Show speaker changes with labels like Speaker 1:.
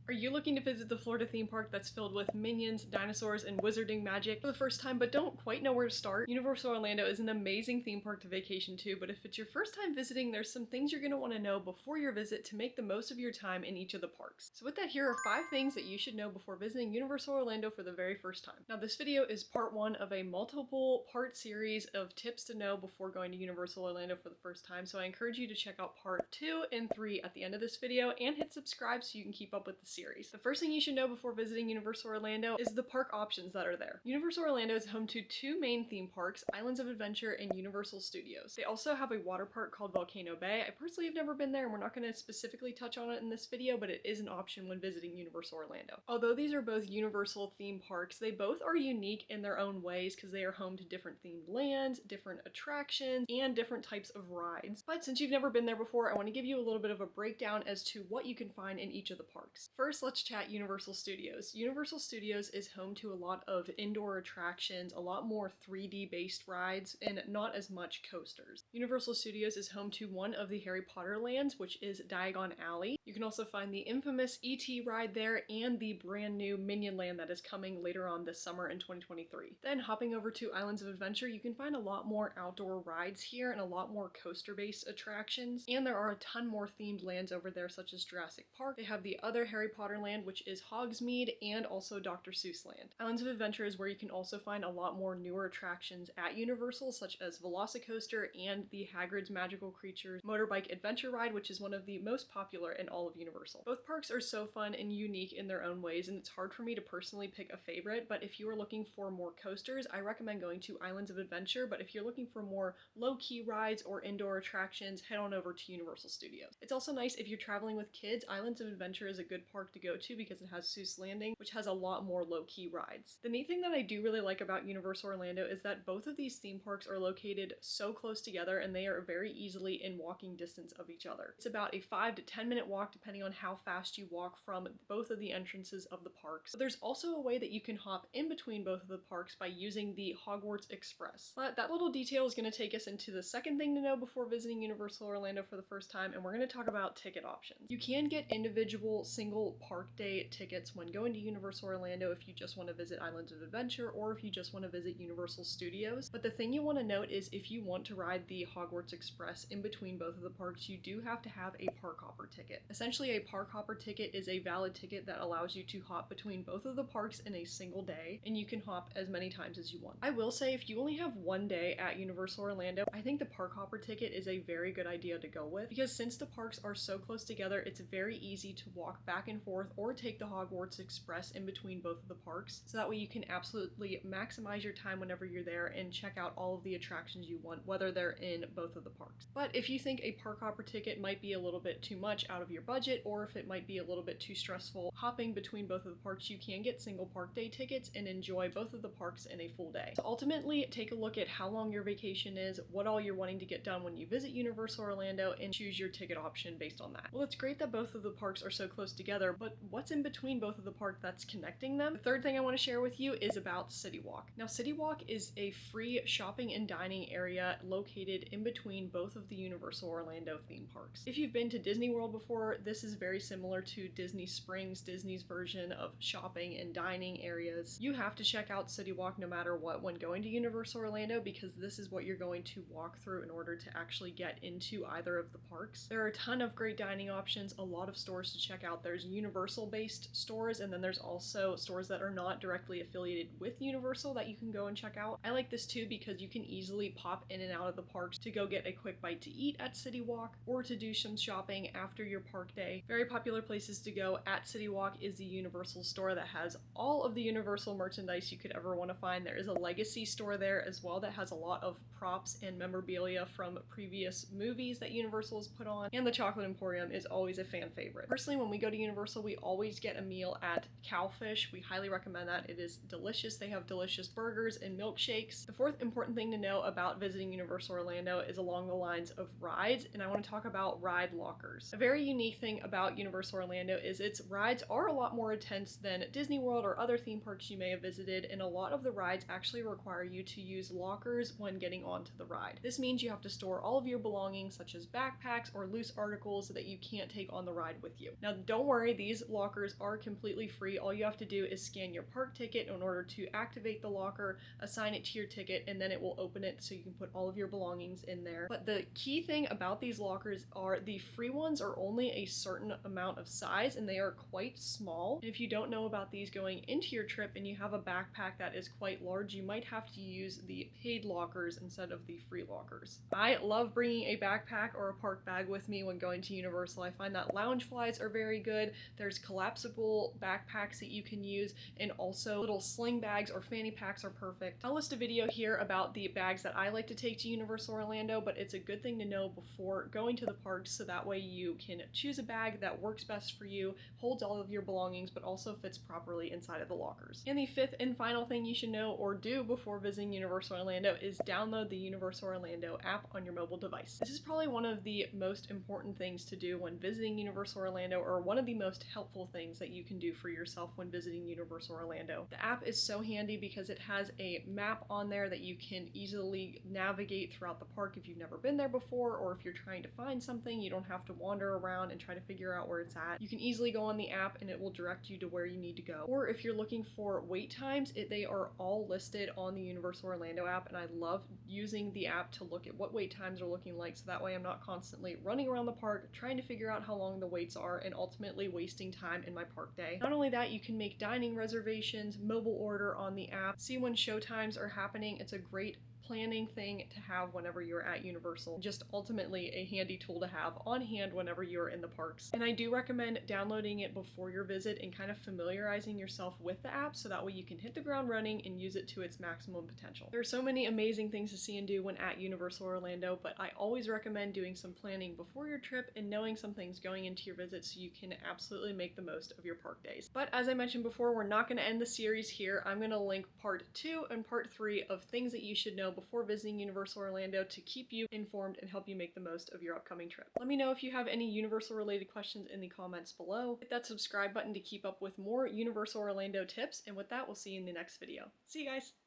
Speaker 1: Are you looking to visit the Florida theme park that's filled with minions, dinosaurs, and wizarding magic for the first time but don't quite know where to start? Universal Orlando is an amazing theme park to vacation to, but if it's your first time visiting, there's some things you're going to want to know before your visit to make the most of your time in each of the parks. So with that, here are 5 things that you should know before visiting Universal Orlando for the very first time. Now this video is part 1 of a multiple part series of tips to know before going to Universal Orlando for the first time, so I encourage you to check out part 2 and 3 at the end of this video and hit subscribe so you can keep up with the series. The first thing you should know before visiting Universal Orlando is the park options that are there. Universal Orlando is home to 2 main theme parks, Islands of Adventure and Universal Studios. They also have a water park called Volcano Bay. I personally have never been there and we're not going to specifically touch on it in this video, but it is an option when visiting Universal Orlando. Although these are both Universal theme parks, they both are unique in their own ways because they are home to different themed lands, different attractions, and different types of rides. But since you've never been there before, I want to give you a little bit of a breakdown as to what you can find in each of the parks. First, let's chat Universal Studios. Universal Studios is home to a lot of indoor attractions, a lot more 3D based rides, and not as much coasters. Universal Studios is home to one of the Harry Potter lands, which is Diagon Alley. You can also find the infamous E.T. ride there and the brand new Minion land that is coming later on this summer in 2023. Then hopping over to Islands of Adventure, you can find a lot more outdoor rides here and a lot more coaster based attractions, and there are a ton more themed lands over there such as Jurassic Park. They have the other Harry Potter land, which is Hogsmeade, and also Dr. Seuss Land. Islands of Adventure is where you can also find a lot more newer attractions at Universal, such as Velocicoaster and the Hagrid's Magical Creatures Motorbike Adventure Ride, which is one of the most popular in all of Universal. Both parks are so fun and unique in their own ways, and it's hard for me to personally pick a favorite, but if you are looking for more coasters, I recommend going to Islands of Adventure, but if you're looking for more low-key rides or indoor attractions, head on over to Universal Studios. It's also nice if you're traveling with kids. Islands of Adventure is a good park to go to because it has Seuss Landing, which has a lot more low-key rides. The neat thing that I do really like about Universal Orlando is that both of these theme parks are located so close together and they are very easily in walking distance of each other. It's about a 5 to 10 minute walk depending on how fast you walk from both of the entrances of the parks. But there's also a way that you can hop in between both of the parks by using the Hogwarts Express. But that little detail is going to take us into the second thing to know before visiting Universal Orlando for the first time, and we're going to talk about ticket options. You can get individual single park day tickets when going to Universal Orlando if you just want to visit Islands of Adventure or if you just want to visit Universal Studios. But the thing you want to note is if you want to ride the Hogwarts Express in between both of the parks, you do have to have a park hopper ticket. Essentially, a park hopper ticket is a valid ticket that allows you to hop between both of the parks in a single day, and you can hop as many times as you want. I will say if you only have one day at Universal Orlando, I think the park hopper ticket is a very good idea to go with because since the parks are so close together, it's very easy to walk back and forth or take the Hogwarts Express in between both of the parks, so that way you can absolutely maximize your time whenever you're there and check out all of the attractions you want, whether they're in both of the parks. But if you think a park hopper ticket might be a little bit too much out of your budget, or if it might be a little bit too stressful hopping between both of the parks, you can get single park day tickets and enjoy both of the parks in a full day. So ultimately, take a look at how long your vacation is, what all you're wanting to get done when you visit Universal Orlando, and choose your ticket option based on that. Well, it's great that both of the parks are so close together, but what's in between both of the parks that's connecting them? The third thing I want to share with you is about CityWalk. Now, CityWalk is a free shopping and dining area located in between both of the Universal Orlando theme parks. If you've been to Disney World before, this is very similar to Disney Springs, Disney's version of shopping and dining areas. You have to check out CityWalk no matter what when going to Universal Orlando because this is what you're going to walk through in order to actually get into either of the parks. There are a ton of great dining options, a lot of stores to check out. There's Universal based stores, and then there's also stores that are not directly affiliated with Universal that you can go and check out. I like this too because you can easily pop in and out of the parks to go get a quick bite to eat at CityWalk or to do some shopping after your park day. Very popular places to go at CityWalk is the Universal store that has all of the Universal merchandise you could ever want to find. There is a Legacy store there as well that has a lot of props and memorabilia from previous movies that Universal has put on, and the Chocolate Emporium is always a fan favorite. Personally, when we go to Universal, we always get a meal at Cowfish. We highly recommend that. It is delicious. They have delicious burgers and milkshakes. The fourth important thing to know about visiting Universal Orlando is along the lines of rides, and I want to talk about ride lockers. A very unique thing about Universal Orlando is its rides are a lot more intense than Disney World or other theme parks you may have visited, and a lot of the rides actually require you to use lockers when getting onto the ride. This means you have to store all of your belongings such as backpacks or loose articles that you can't take on the ride with you. Now don't worry, these lockers are completely free. All you have to do is scan your park ticket in order to activate the locker, assign it to your ticket, and then it will open it so you can put all of your belongings in there. But the key thing about these lockers are the free ones are only a certain amount of size and they are quite small. And if you don't know about these going into your trip and you have a backpack that is quite large, you might have to use the paid lockers instead of the free lockers. I love bringing a backpack or a park bag with me when going to Universal. I find that Loungeflies are very good. There's collapsible backpacks that you can use, and also little sling bags or fanny packs are perfect. I'll list a video here about the bags that I like to take to Universal Orlando, but it's a good thing to know before going to the parks so that way you can choose a bag that works best for you, holds all of your belongings, but also fits properly inside of the lockers. And the fifth and final thing you should know or do before visiting Universal Orlando is download the Universal Orlando app on your mobile device. This is probably one of the most important things to do when visiting Universal Orlando, or one of the most helpful things that you can do for yourself when visiting Universal Orlando. The app is so handy because it has a map on there that you can easily navigate throughout the park if you've never been there before, or if you're trying to find something, you don't have to wander around and try to figure out where it's at. You can easily go on the app and it will direct you to where you need to go. Or if you're looking for wait times, they are all listed on the Universal Orlando app, and I love using the app to look at what wait times are looking like, so that way I'm not constantly running around the park trying to figure out how long the waits are and ultimately wasting time in my park day. Not only that, you can make dining reservations, mobile order on the app, see when show times are happening. It's a great planning thing to have whenever you're at Universal. Just ultimately a handy tool to have on hand whenever you're in the parks. And I do recommend downloading it before your visit and kind of familiarizing yourself with the app so that way you can hit the ground running and use it to its maximum potential. There are so many amazing things to see and do when at Universal Orlando, but I always recommend doing some planning before your trip and knowing some things going into your visit so you can absolutely make the most of your park days. But as I mentioned before, we're not going to end the series here. I'm going to link part 2 and part 3 of things that you should know before visiting Universal Orlando to keep you informed and help you make the most of your upcoming trip. Let me know if you have any Universal related questions in the comments below. Hit that subscribe button to keep up with more Universal Orlando tips, and with that, we'll see you in the next video. See you guys!